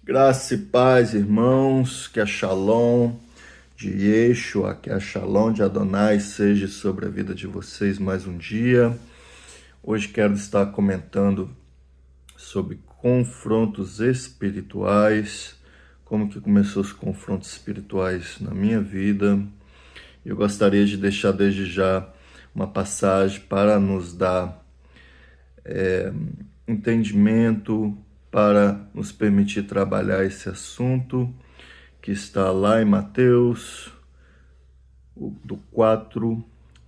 Graça e paz, irmãos, que a Shalom de Yeshua, que a Shalom de Adonai seja sobre a vida de vocês mais um dia. Hoje quero estar comentando sobre confrontos espirituais, como que começou os confrontos espirituais na minha vida. Eu gostaria de deixar desde já uma passagem para nos dar entendimento, para nos permitir trabalhar esse assunto, que está lá em Mateus,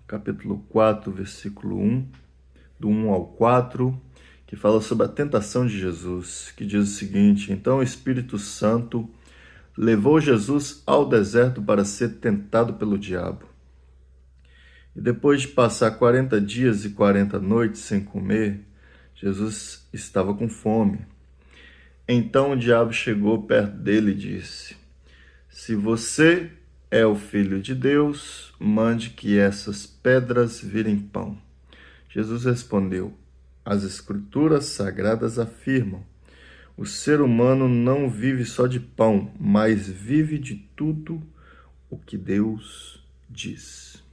capítulo 4, versículo 1, do 1 ao 4, que fala sobre a tentação de Jesus, que diz o seguinte: Então o Espírito Santo levou Jesus ao deserto para ser tentado pelo diabo. E depois de passar 40 dias e 40 noites sem comer, Jesus estava com fome. Então o diabo chegou perto dele e disse: Se você é o Filho de Deus, mande que essas pedras virem pão. Jesus respondeu: As Escrituras Sagradas afirmam: o ser humano não vive só de pão, mas vive de tudo o que Deus diz.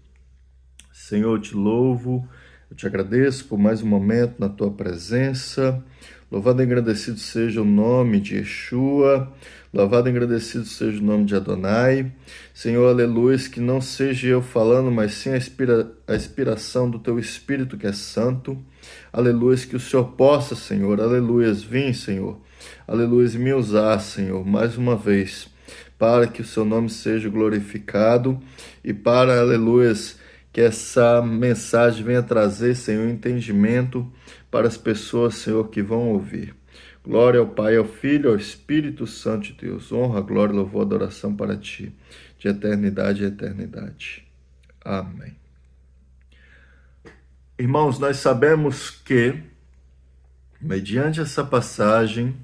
Senhor, eu te louvo, eu te agradeço por mais um momento na tua presença. Louvado e agradecido seja o nome de Yeshua, louvado e agradecido seja o nome de Adonai. Senhor, aleluia, que não seja eu falando, mas sim a inspiração do teu Espírito que é santo. Aleluia, que o Senhor possa, Senhor, aleluia, vir, Senhor, aleluia, me usar, Senhor, mais uma vez, para que o seu nome seja glorificado e para, aleluia, que essa mensagem venha trazer, Senhor, entendimento para as pessoas, Senhor, que vão ouvir. Glória ao Pai, ao Filho, ao Espírito Santo de Deus. Honra, glória, louvor, adoração para Ti, de eternidade a eternidade. Amém. Irmãos, nós sabemos que, mediante essa passagem,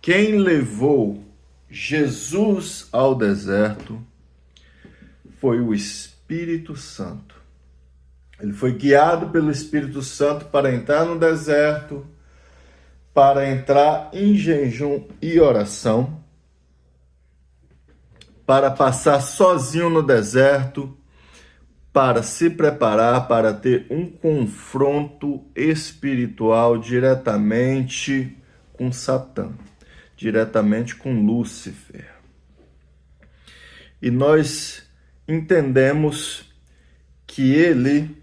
quem levou Jesus ao deserto foi o Espírito Santo. Ele foi guiado pelo Espírito Santo para entrar no deserto, para entrar em jejum e oração, para passar sozinho no deserto, para se preparar para ter um confronto espiritual diretamente com Satã, diretamente com Lúcifer. E nós entendemos que ele,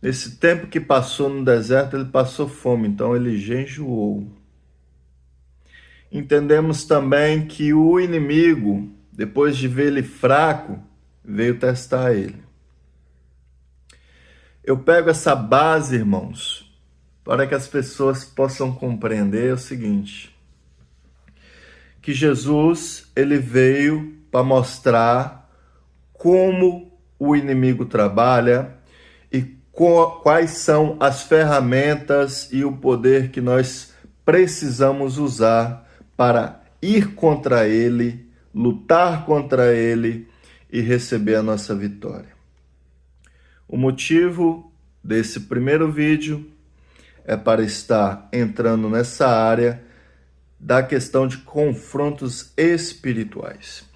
nesse tempo que passou no deserto, ele passou fome, então ele jejuou. Entendemos também que o inimigo, depois de ver ele fraco, veio testar ele. Eu pego essa base, irmãos, para que as pessoas possam compreender o seguinte: que Jesus, ele veio para mostrar como o inimigo trabalha e quais são as ferramentas e o poder que nós precisamos usar para ir contra ele, lutar contra ele e receber a nossa vitória. O motivo desse primeiro vídeo é para estar entrando nessa área da questão de confrontos espirituais.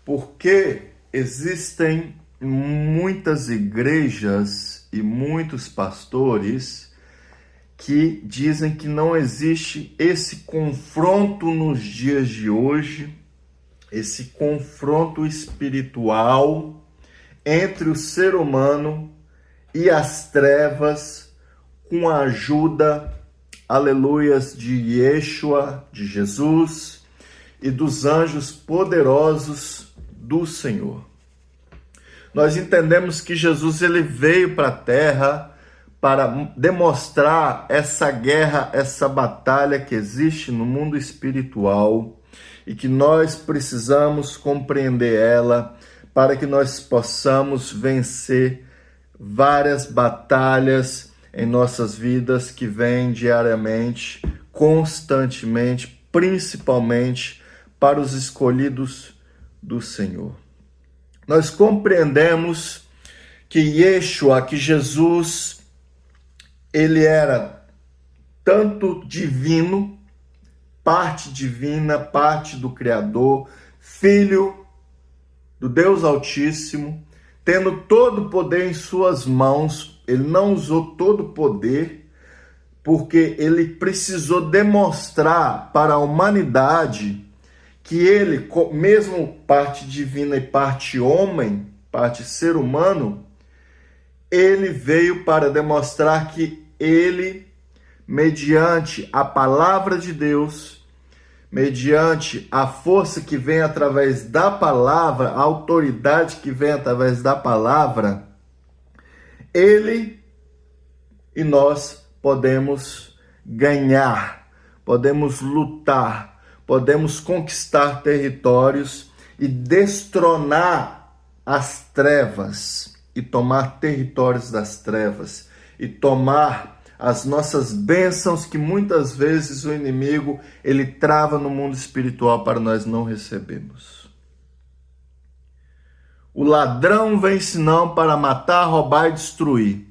Porque existem muitas igrejas e muitos pastores que dizem que não existe esse confronto nos dias de hoje, esse confronto espiritual entre o ser humano e as trevas, com a ajuda, aleluias, de Yeshua, de Jesus e dos anjos poderosos do Senhor. Nós entendemos que Jesus, ele veio para a terra para demonstrar essa guerra, essa batalha que existe no mundo espiritual e que nós precisamos compreender ela para que nós possamos vencer várias batalhas em nossas vidas que vêm diariamente, constantemente, principalmente para os escolhidos do Senhor. Nós compreendemos que Yeshua, que Jesus, ele era tanto divino, parte divina, parte do Criador, filho do Deus Altíssimo, tendo todo o poder em suas mãos. Ele não usou todo o poder, porque ele precisou demonstrar para a humanidade que ele, mesmo parte divina e parte homem, parte ser humano, ele veio para demonstrar que ele, mediante a palavra de Deus, mediante a força que vem através da palavra, a autoridade que vem através da palavra, ele e nós podemos ganhar, podemos lutar, podemos conquistar territórios e destronar as trevas, e tomar territórios das trevas, e tomar as nossas bênçãos que muitas vezes o inimigo ele trava no mundo espiritual para nós não recebermos. O ladrão vem senão para matar, roubar e destruir.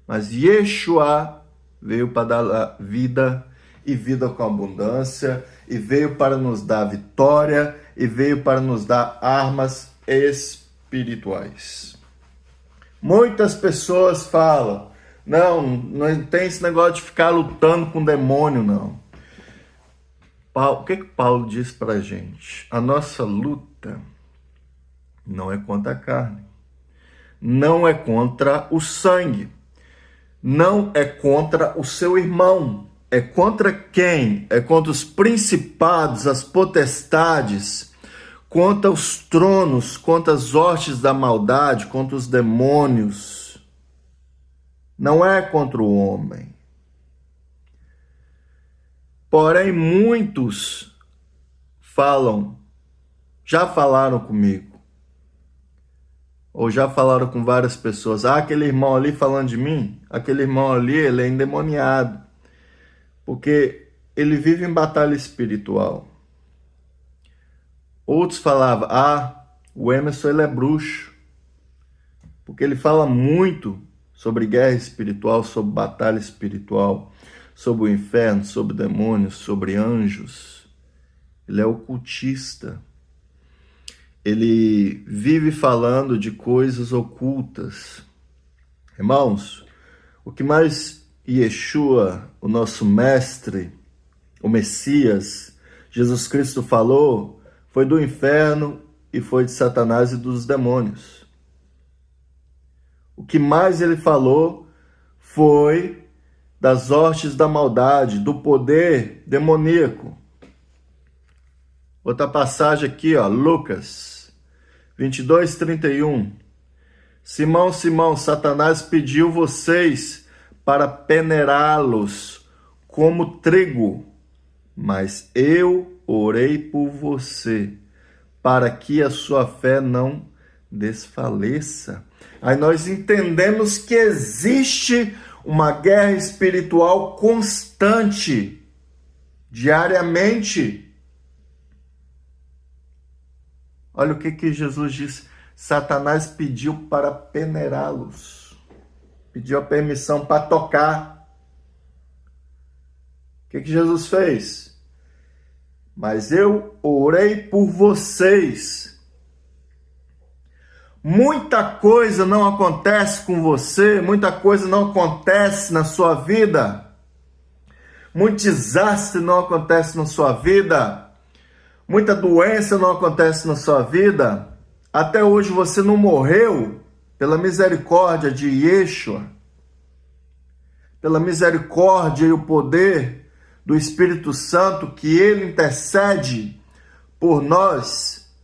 Mas Yeshua veio para dar vida e vida com abundância, e veio para nos dar vitória, e veio para nos dar armas espirituais. Muitas pessoas falam, não tem esse negócio de ficar lutando com o demônio, não. O que Paulo diz para a gente? A nossa luta não é contra a carne, não é contra o sangue, não é contra o seu irmão. É contra quem? É contra os principados, as potestades, contra os tronos, contra as hostes da maldade, contra os demônios. Não é contra o homem. Porém, muitos já falaram comigo, ou já falaram com várias pessoas, aquele irmão ali falando de mim, aquele irmão ali, ele é endemoniado, porque ele vive em batalha espiritual. Outros falavam, o Emerson ele é bruxo, porque ele fala muito sobre guerra espiritual, sobre batalha espiritual, sobre o inferno, sobre demônios, sobre anjos. Ele é ocultista. Ele vive falando de coisas ocultas. Irmãos, o que mais Yeshua, o nosso mestre, o Messias, Jesus Cristo falou, foi do inferno e foi de Satanás e dos demônios. O que mais ele falou foi das hostes da maldade, do poder demoníaco. Outra passagem aqui, Lucas 22:31. Simão, Simão, Satanás pediu vocês para peneirá-los como trigo, mas eu orei por você, para que a sua fé não desfaleça. Aí nós entendemos que existe uma guerra espiritual constante, diariamente. Olha o que Jesus disse. Satanás pediu para peneirá-los. Pediu a permissão para tocar. O que Jesus fez? Mas eu orei por vocês. Muita coisa não acontece com você, muita coisa não acontece na sua vida. Muito desastre não acontece na sua vida. Muita doença não acontece na sua vida. Até hoje você não morreu pela misericórdia de Yeshua, pela misericórdia e o poder do Espírito Santo, que ele intercede por nós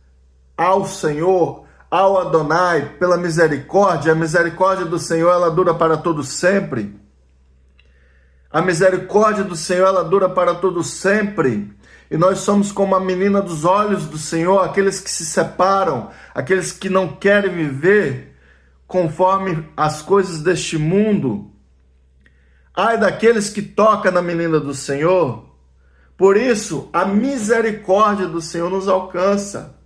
ao Senhor, ao Adonai, pela misericórdia. A misericórdia do Senhor, ela dura para todo sempre. A misericórdia do Senhor, ela dura para todo sempre. E nós somos como a menina dos olhos do Senhor, aqueles que se separam, aqueles que não querem viver conforme as coisas deste mundo. Ai daqueles que tocam na menina do Senhor. Por isso, a misericórdia do Senhor nos alcança.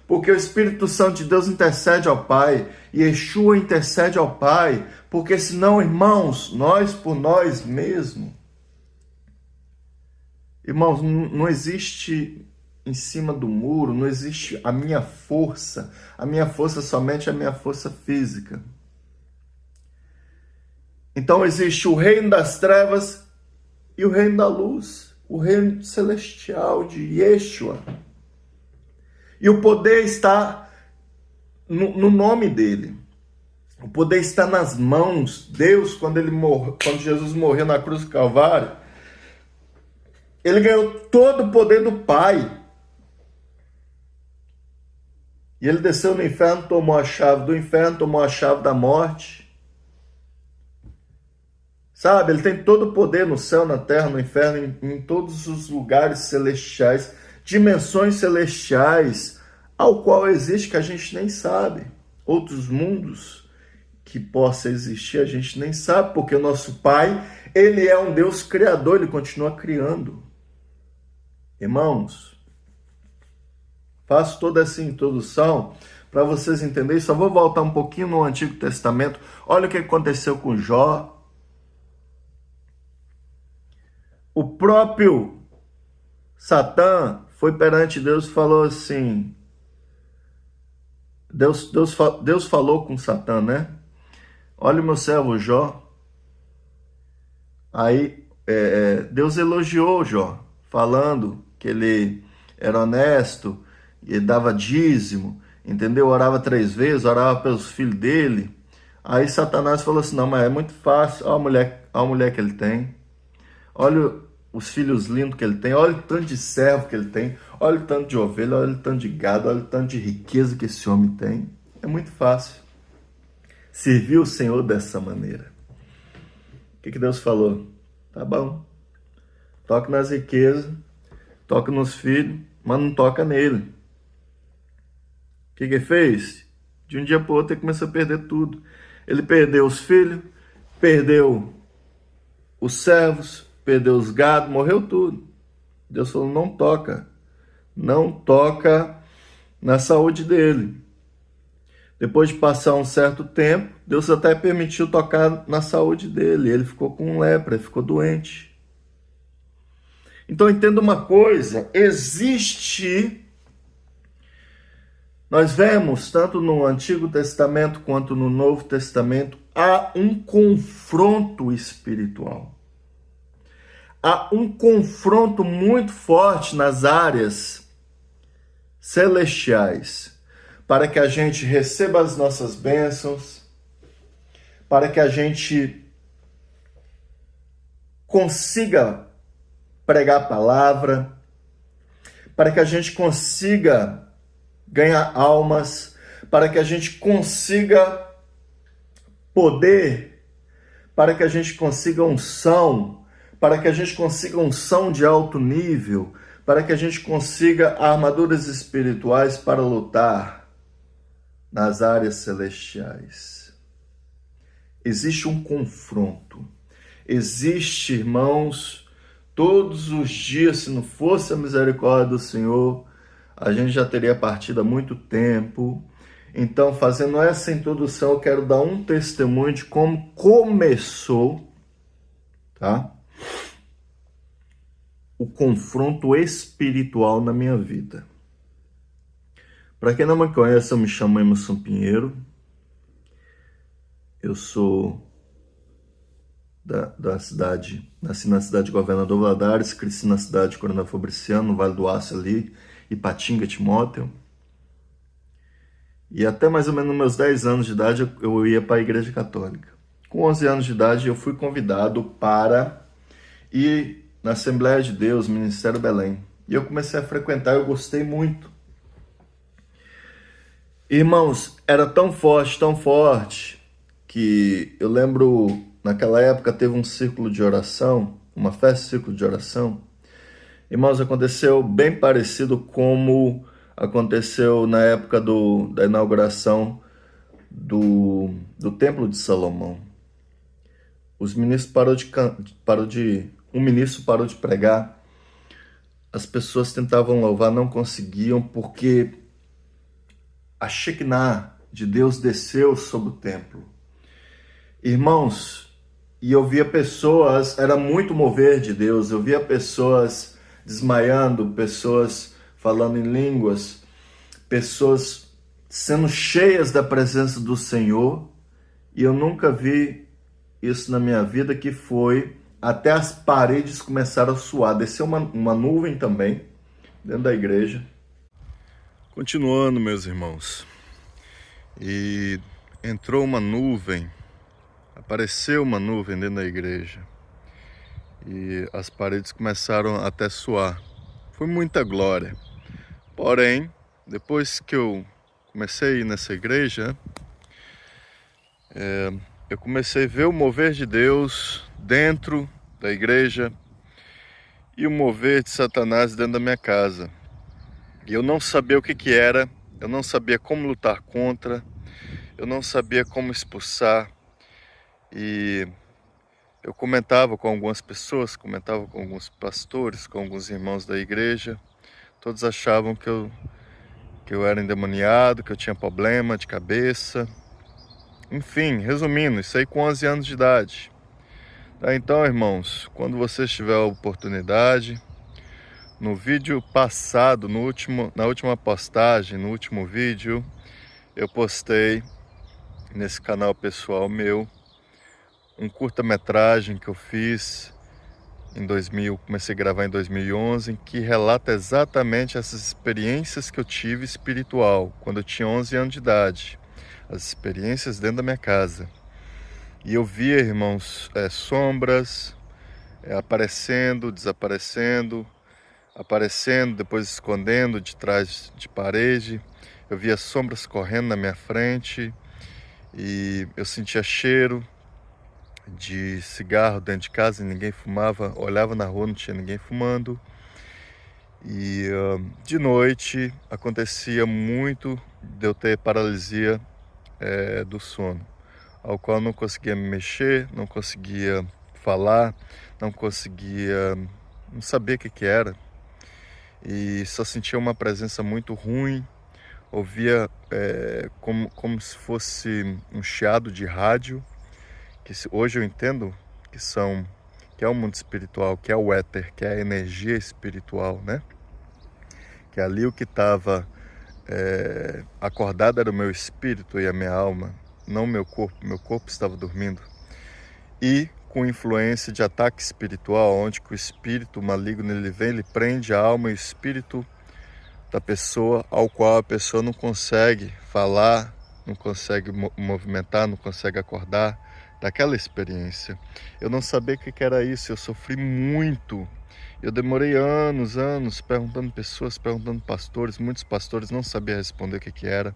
Porque o Espírito Santo de Deus intercede ao Pai. E Yeshua intercede ao Pai. Porque senão, irmãos, nós por nós mesmos. Irmãos, não existe em cima do muro, não existe a minha força somente é a minha força física. Então existe o reino das trevas e o reino da luz, o reino celestial de Yeshua. E o poder está no nome dele. O poder está nas mãos. Deus, quando Jesus morreu na cruz do Calvário, ele ganhou todo o poder do Pai. E ele desceu no inferno, tomou a chave do inferno, tomou a chave da morte. Sabe, ele tem todo o poder no céu, na terra, no inferno, em todos os lugares celestiais, dimensões celestiais, ao qual existe que a gente nem sabe. Outros mundos que possa existir, a gente nem sabe, porque o nosso Pai, ele é um Deus criador, ele continua criando. Irmãos, faço toda essa introdução para vocês entenderem, só vou voltar um pouquinho no Antigo Testamento. Olha o que aconteceu com Jó. O próprio Satã foi perante Deus e falou assim, Deus falou com Satã, né? Olha o meu servo Jó. Aí Deus elogiou Jó, falando que ele era honesto, ele dava dízimo, entendeu? Orava 3 vezes, orava pelos filhos dele. Aí Satanás falou assim, não, mas é muito fácil, olha a mulher que ele tem, olha os filhos lindos que ele tem, olha o tanto de servo que ele tem, olha o tanto de ovelha, olha o tanto de gado, olha o tanto de riqueza que esse homem tem. É muito fácil servir o Senhor dessa maneira. O que Deus falou? Tá bom, toca nas riquezas, toca nos filhos, mas não toca nele. O que ele fez? De um dia para o outro ele começou a perder tudo. Ele perdeu os filhos, perdeu os servos, perdeu os gados, morreu tudo. Deus falou, não toca na saúde dele. Depois de passar um certo tempo, Deus até permitiu tocar na saúde dele. Ele ficou com lepra, ele ficou doente. Então entenda uma coisa, nós vemos, tanto no Antigo Testamento quanto no Novo Testamento, há um confronto espiritual. Há um confronto muito forte nas áreas celestiais, para que a gente receba as nossas bênçãos, para que a gente consiga pregar a palavra, para que a gente consiga ganhar almas, para que a gente consiga poder, para que a gente consiga unção, para que a gente consiga unção de alto nível, para que a gente consiga armaduras espirituais para lutar nas áreas celestiais. Existe um confronto. Existe, irmãos, todos os dias, se não fosse a misericórdia do Senhor, a gente já teria partido há muito tempo. Então, fazendo essa introdução, eu quero dar um testemunho de como começou, tá? O confronto espiritual na minha vida. Para quem não me conhece, eu me chamo Emerson Pinheiro. Eu sou da cidade, nasci na cidade de Governador Valadares, cresci na cidade de Coronel Fabriciano, no Vale do Aço ali, Ipatinga, Timóteo. E até mais ou menos nos meus 10 anos de idade eu ia para a Igreja Católica. Com 11 anos de idade eu fui convidado para ir na Assembleia de Deus, Ministério Belém. E eu comecei a frequentar, eu gostei muito. Irmãos, era tão forte, que eu lembro, naquela época teve um círculo de oração, uma festa de círculo de oração. Irmãos, aconteceu bem parecido como aconteceu na época da inauguração do Templo de Salomão. Os ministros um ministro parou de pregar, as pessoas tentavam louvar, não conseguiam, porque a Shekinah de Deus desceu sobre o templo. Irmãos, e eu via pessoas, era muito mover de Deus, eu via pessoas desmaiando, pessoas falando em línguas, pessoas sendo cheias da presença do Senhor, e eu nunca vi isso na minha vida, que foi até as paredes começaram a suar. Desceu uma nuvem também dentro da igreja. Continuando, meus irmãos, e entrou uma nuvem, apareceu uma nuvem dentro da igreja, e as paredes começaram até a suar. Foi muita glória. Porém, depois que eu comecei a ir nessa igreja, eu comecei a ver o mover de Deus dentro da igreja e o mover de Satanás dentro da minha casa. E eu não sabia o que era, eu não sabia como lutar contra, eu não sabia como expulsar. E eu comentava com algumas pessoas, comentava com alguns pastores, com alguns irmãos da igreja. Todos achavam que eu era endemoniado, que eu tinha problema de cabeça. Enfim, resumindo, isso aí com 11 anos de idade. Tá, então, irmãos, quando vocês tiverem a oportunidade, no vídeo passado, na última postagem, no último vídeo, eu postei nesse canal pessoal meu um curta-metragem que eu fiz em 2000, comecei a gravar em 2011, que relata exatamente essas experiências que eu tive espiritual quando eu tinha 11 anos de idade, as experiências dentro da minha casa. E eu via, irmãos, sombras aparecendo, desaparecendo, aparecendo, depois escondendo de trás de parede. Eu via sombras correndo na minha frente e eu sentia cheiro de cigarro dentro de casa e ninguém fumava. Olhava na rua, não tinha ninguém fumando. E de noite acontecia muito de eu ter paralisia do sono, ao qual eu não conseguia me mexer, não conseguia falar, não sabia o que era. E só sentia uma presença muito ruim, ouvia como se fosse um chiado de rádio, que hoje eu entendo que é o mundo espiritual, que é o éter, que é a energia espiritual, né? Que ali o que estava acordado era o meu espírito e a minha alma, não meu corpo estava dormindo. E com influência de ataque espiritual, onde que o espírito maligno ele vem, ele prende a alma e o espírito da pessoa, ao qual a pessoa não consegue falar, não consegue movimentar, não consegue acordar daquela experiência. Eu não sabia o que era isso, eu sofri muito. Eu demorei anos perguntando pessoas, perguntando pastores, muitos pastores não sabiam responder o que era.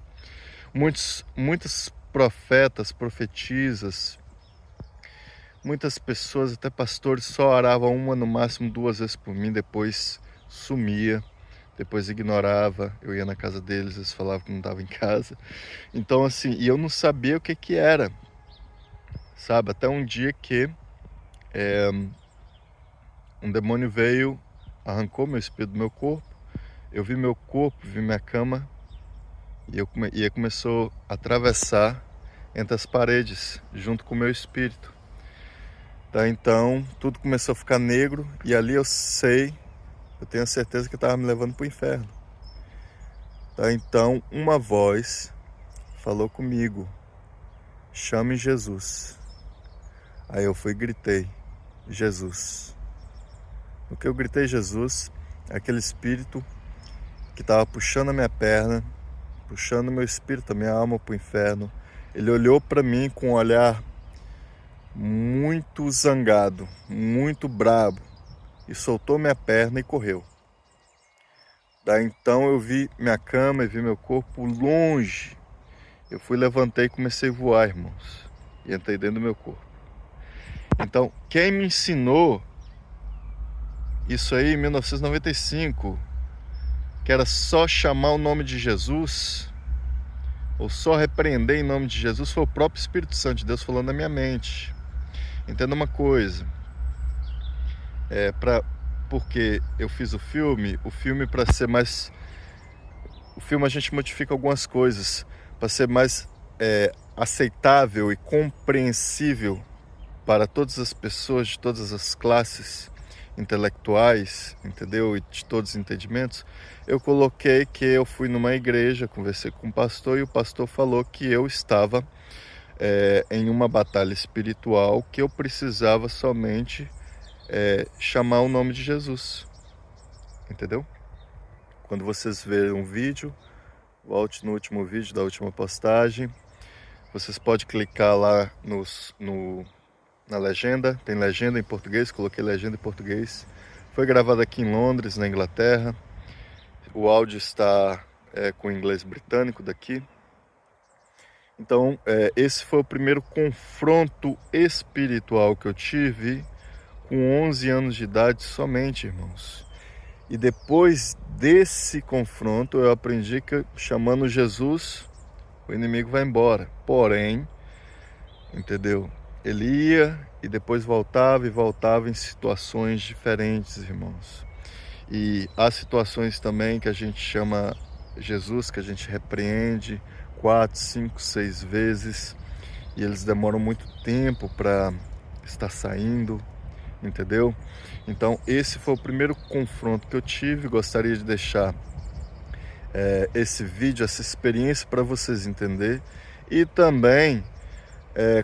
Muitos profetas, profetisas, muitas pessoas, até pastores, só oravam uma, no máximo 2 vezes por mim, depois sumia, depois ignorava. Eu ia na casa deles, eles falavam que não estava em casa. Então assim, e eu não sabia o que era, sabe? Até um dia que um demônio veio, arrancou meu espírito do meu corpo, eu vi meu corpo, vi minha cama, e começou a atravessar entre as paredes, junto com o meu espírito. Tá, então, tudo começou a ficar negro, e ali eu tenho a certeza que estava me levando para o inferno. Tá, então, uma voz falou comigo, chame Jesus. Aí eu fui e gritei, Jesus. No que eu gritei Jesus, aquele espírito que estava puxando a minha perna, puxando o meu espírito, a minha alma para o inferno, ele olhou para mim com um olhar muito zangado, muito brabo, e soltou minha perna e correu. Daí então eu vi minha cama e vi meu corpo longe. Eu levantei e comecei a voar, irmãos, e entrei dentro do meu corpo. Então, quem me ensinou isso aí em 1995, que era só chamar o nome de Jesus, ou só repreender em nome de Jesus, foi o próprio Espírito Santo de Deus falando na minha mente. Entenda uma coisa, porque eu fiz o filme para ser mais... O filme a gente modifica algumas coisas, para ser mais aceitável e compreensível para todas as pessoas de todas as classes. intelectuais, entendeu? E de todos os entendimentos, eu coloquei que eu fui numa igreja, conversei com o pastor e o pastor falou que eu estava em uma batalha espiritual, que eu precisava somente chamar o nome de Jesus, entendeu? Quando vocês verem um vídeo, volte no último vídeo da última postagem, vocês podem clicar lá na legenda, tem legenda em português, coloquei legenda em português. Foi gravado aqui em Londres, na Inglaterra. O áudio está com inglês britânico daqui. Então, esse foi o primeiro confronto espiritual que eu tive com 11 anos de idade somente, irmãos. E depois desse confronto, eu aprendi que chamando Jesus, o inimigo vai embora. Porém, entendeu? Ele ia e depois voltava e voltava em situações diferentes, irmãos. E há situações também que a gente chama Jesus, que a gente repreende 4, 5, 6 vezes. E eles demoram muito tempo para estar saindo, entendeu? Então esse foi o primeiro confronto que eu tive. Gostaria de deixar esse vídeo, essa experiência para vocês entenderem. E também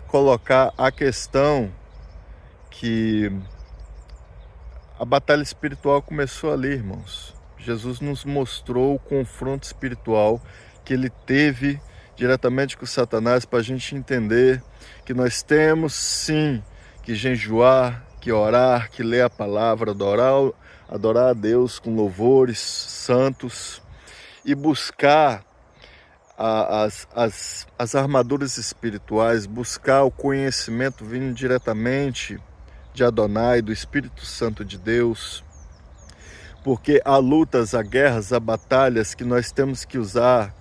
colocar a questão que a batalha espiritual começou ali, irmãos. Jesus nos mostrou o confronto espiritual que ele teve diretamente com Satanás, para a gente entender que nós temos sim que jejuar, que orar, que ler a palavra, adorar a Deus com louvores santos e buscar as armaduras espirituais, buscar o conhecimento vindo diretamente de Adonai, do Espírito Santo de Deus, porque há lutas, há guerras, há batalhas que nós temos que usar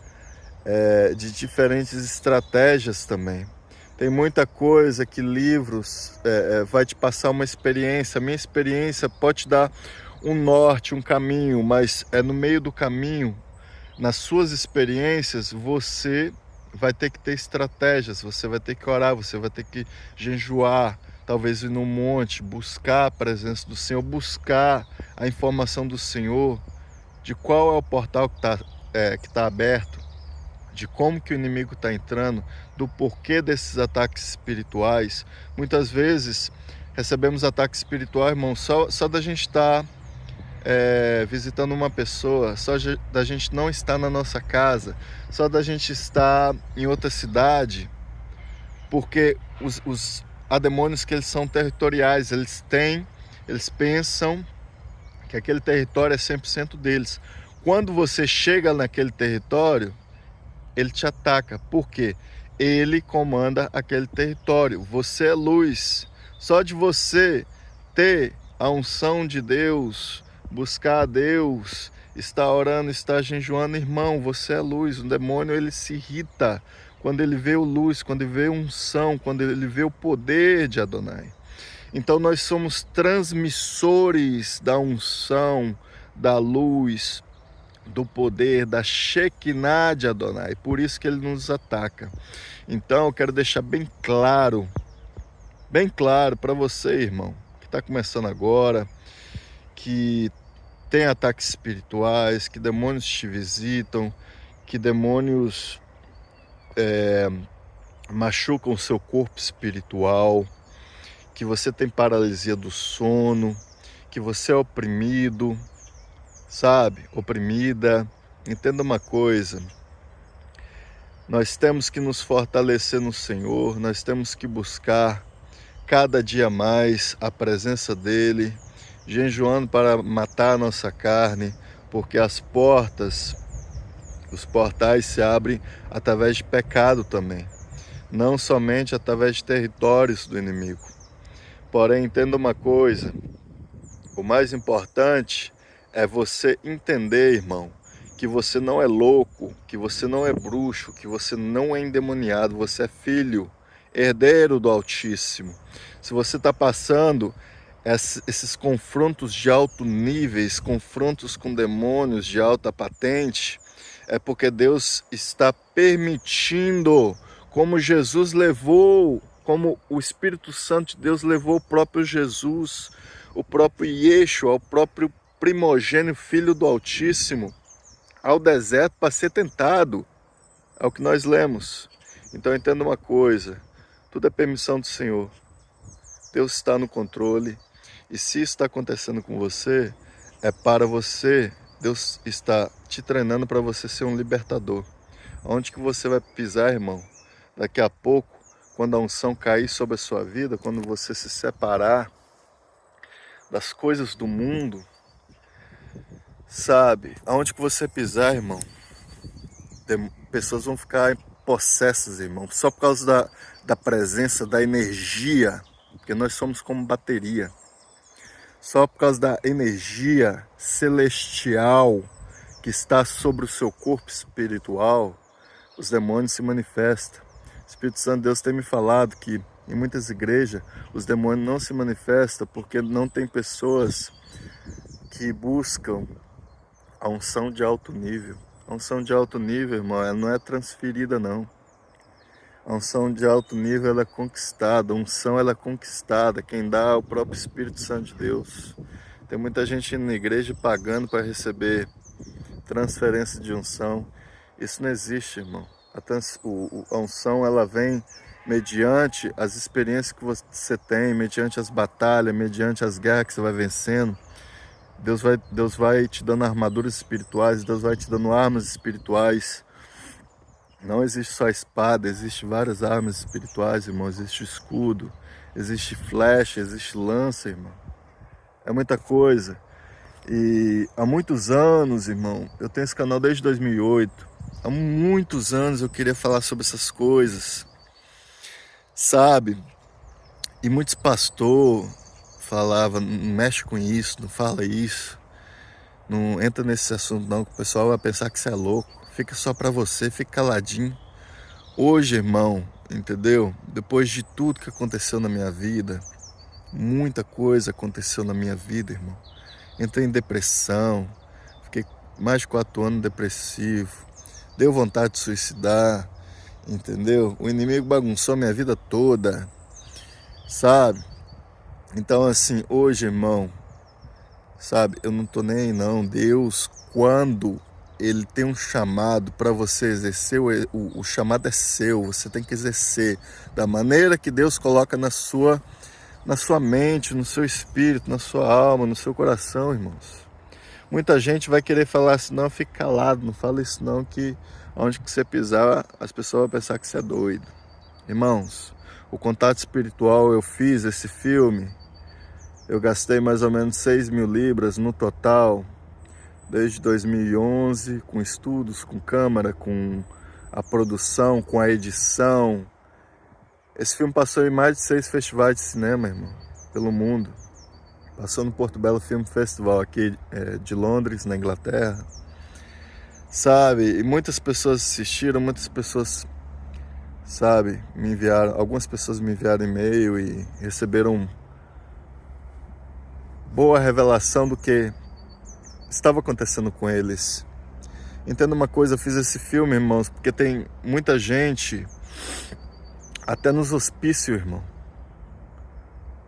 de diferentes estratégias também. Tem muita coisa que livros vai te passar uma experiência. A minha experiência pode te dar um norte, um caminho, mas no meio do caminho, nas suas experiências, você vai ter que ter estratégias, você vai ter que orar, você vai ter que jejuar, talvez ir num monte, buscar a presença do Senhor, buscar a informação do Senhor, de qual é o portal que tá aberto, de como que o inimigo está entrando, do porquê desses ataques espirituais. Muitas vezes recebemos ataques espirituais, irmão, só da gente estar visitando uma pessoa, só da gente não estar na nossa casa, só da gente estar em outra cidade, porque há demônios que eles são territoriais, eles pensam que aquele território é 100% deles. Quando você chega naquele território, ele te ataca, porque ele comanda aquele território. Você é luz. Só de você ter a unção de Deus, buscar a Deus, estar orando, estar jejuando, irmão, você é luz. O demônio, ele se irrita quando ele vê o luz, quando ele vê a unção, quando ele vê o poder de Adonai. Então nós somos transmissores da unção, da luz, do poder, da Shekinah de Adonai. Por isso que ele nos ataca. Então eu quero deixar bem claro para você, irmão, que está começando agora, que tem ataques espirituais, que demônios te visitam, que demônios machucam o seu corpo espiritual, que você tem paralisia do sono, que você é oprimido, sabe, oprimida. Entenda uma coisa, nós temos que nos fortalecer no Senhor, nós temos que buscar cada dia mais a presença dEle, jejuando para matar a nossa carne, porque os portais se abrem através de pecado também, não somente através de territórios do inimigo. Porém, entenda uma coisa, o mais importante é você entender, irmão, que você não é louco, que você não é bruxo, que você não é endemoniado, você é filho, herdeiro do Altíssimo. Se você está passando esses confrontos de alto níveis, confrontos com demônios de alta patente, é porque Deus está permitindo, como Jesus levou, como o Espírito Santo de Deus levou o próprio Jesus. o próprio Yeshua, o próprio primogênito, filho do Altíssimo, ao deserto para ser tentado. É o que nós lemos. Então entenda uma coisa, tudo é permissão do Senhor. Deus está no controle. E se isso está acontecendo com você, é para você. Deus está te treinando para você ser um libertador. Onde que você vai pisar, irmão? Daqui a pouco, quando a unção cair sobre a sua vida, quando você se separar das coisas do mundo, sabe? Aonde que você pisar, irmão? Pessoas vão ficar possessas, irmão, só por causa da presença, da energia, porque nós somos como bateria. Só por causa da energia celestial que está sobre o seu corpo espiritual, os demônios se manifestam. O Espírito Santo de Deus tem me falado que em muitas igrejas os demônios não se manifestam porque não tem pessoas que buscam a unção de alto nível. A unção de alto nível, irmão, ela não é transferida, não. A unção de alto nível, ela é conquistada. A unção, ela é conquistada. Quem dá é o próprio Espírito Santo de Deus. Tem muita gente indo na igreja pagando para receber transferência de unção. Isso não existe, irmão. A unção, ela vem mediante as experiências que você tem, mediante as batalhas, mediante as guerras que você vai vencendo. Deus vai te dando armaduras espirituais, Deus vai te dando armas espirituais. Não existe só espada, existe várias armas espirituais, irmão. Existe escudo, existe flecha, existe lança, irmão. É muita coisa. E há muitos anos, irmão, eu tenho esse canal desde 2008. Há muitos anos eu queria falar sobre essas coisas, sabe? E muitos pastores falavam, não mexe com isso, não fala isso. Não entra nesse assunto não, que o pessoal vai pensar que você é louco. Fica só pra você, fica caladinho. Hoje, irmão, entendeu? Depois de tudo que aconteceu na minha vida, muita coisa aconteceu na minha vida, irmão. Entrei em depressão, fiquei mais de 4 anos depressivo, deu vontade de suicidar, entendeu? O inimigo bagunçou a minha vida toda, sabe? Então assim, hoje, irmão, sabe, eu não tô nem aí não. Deus, quando Ele tem um chamado para você exercer, o chamado é seu, você tem que exercer da maneira que Deus coloca na sua mente, no seu espírito, na sua alma, no seu coração, irmãos. Muita gente vai querer falar assim, não, fique calado, não fala isso não, que onde que você pisar, as pessoas vão pensar que você é doido. Irmãos, o Contato Espiritual, eu fiz esse filme, eu gastei mais ou menos 6.000 libras no total, desde 2011, com estudos, com câmera, com a produção, com a edição. Esse filme passou em mais de 6 festivais de cinema, irmão, pelo mundo. Passou no Porto Belo Film Festival aqui de Londres, na Inglaterra. Sabe, e muitas pessoas assistiram, muitas pessoas, sabe, me enviaram, algumas pessoas me enviaram e-mail e receberam boa revelação do que estava acontecendo com eles. Entenda uma coisa, eu fiz esse filme, irmãos, porque tem muita gente, até nos hospícios, irmão,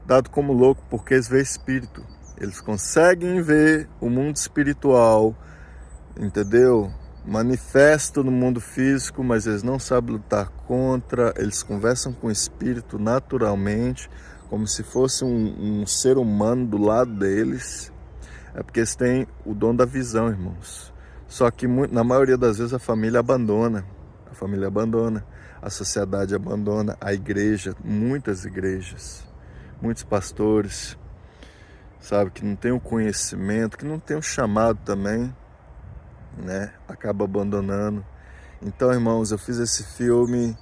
dado como louco, porque eles veem espírito. Eles conseguem ver o mundo espiritual, entendeu? Manifesto no mundo físico, mas eles não sabem lutar contra. Eles conversam com o espírito naturalmente, como se fosse um ser humano do lado deles. É porque eles têm o dom da visão, irmãos. Só que na maioria das vezes a família abandona. A família abandona, a sociedade abandona, a igreja, muitas igrejas, muitos pastores, sabe, que não tem o conhecimento, que não tem o chamado também, né? Acaba abandonando. Então, irmãos, eu fiz esse filme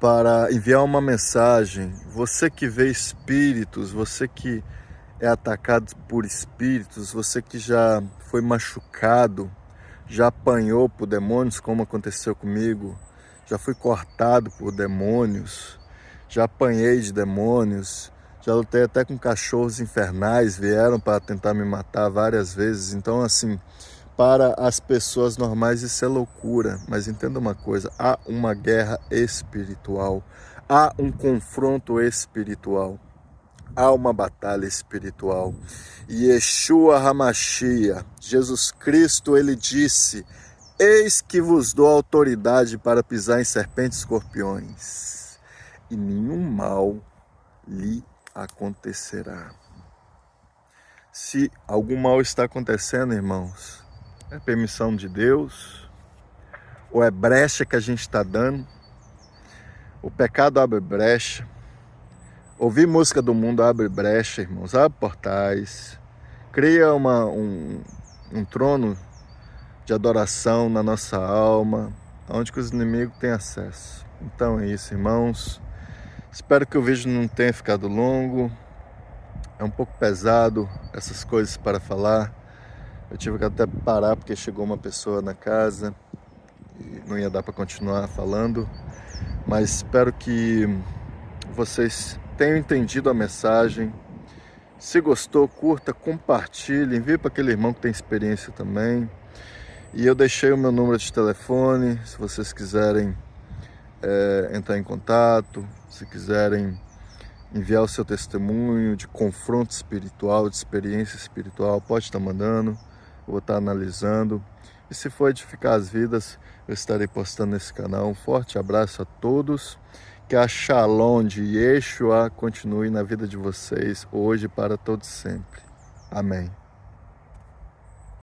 para enviar uma mensagem. Você que vê espíritos, você que é atacado por espíritos, você que já foi machucado, já apanhou por demônios, como aconteceu comigo, já fui cortado por demônios, já apanhei de demônios, já lutei até com cachorros infernais, vieram para tentar me matar várias vezes. Então, assim, para as pessoas normais isso é loucura, mas entenda uma coisa, há uma guerra espiritual, há um confronto espiritual. Há uma batalha espiritual. Yeshua HaMashiach, Jesus Cristo, ele disse: eis que vos dou autoridade para pisar em serpentes e escorpiões, e nenhum mal lhe acontecerá. Se algum mal está acontecendo, irmãos, é permissão de Deus, ou é brecha que a gente está dando. O pecado abre brecha. Ouvir música do mundo abre brecha, irmãos, abre portais, cria um trono de adoração na nossa alma, onde que os inimigos têm acesso. Então é isso, irmãos. Espero que o vídeo não tenha ficado longo. É um pouco pesado essas coisas para falar. Eu tive que até parar porque chegou uma pessoa na casa e não ia dar para continuar falando. Mas espero que vocês tenham entendido a mensagem. Se gostou, curta, compartilhe, envie para aquele irmão que tem experiência também. E eu deixei o meu número de telefone, se vocês quiserem entrar em contato, se quiserem enviar o seu testemunho de confronto espiritual, de experiência espiritual, pode estar mandando, eu vou estar analisando. E se for edificar as vidas, eu estarei postando nesse canal. Um forte abraço a todos. Que a Shalom de Yeshua continue na vida de vocês, hoje e para todos sempre. Amém.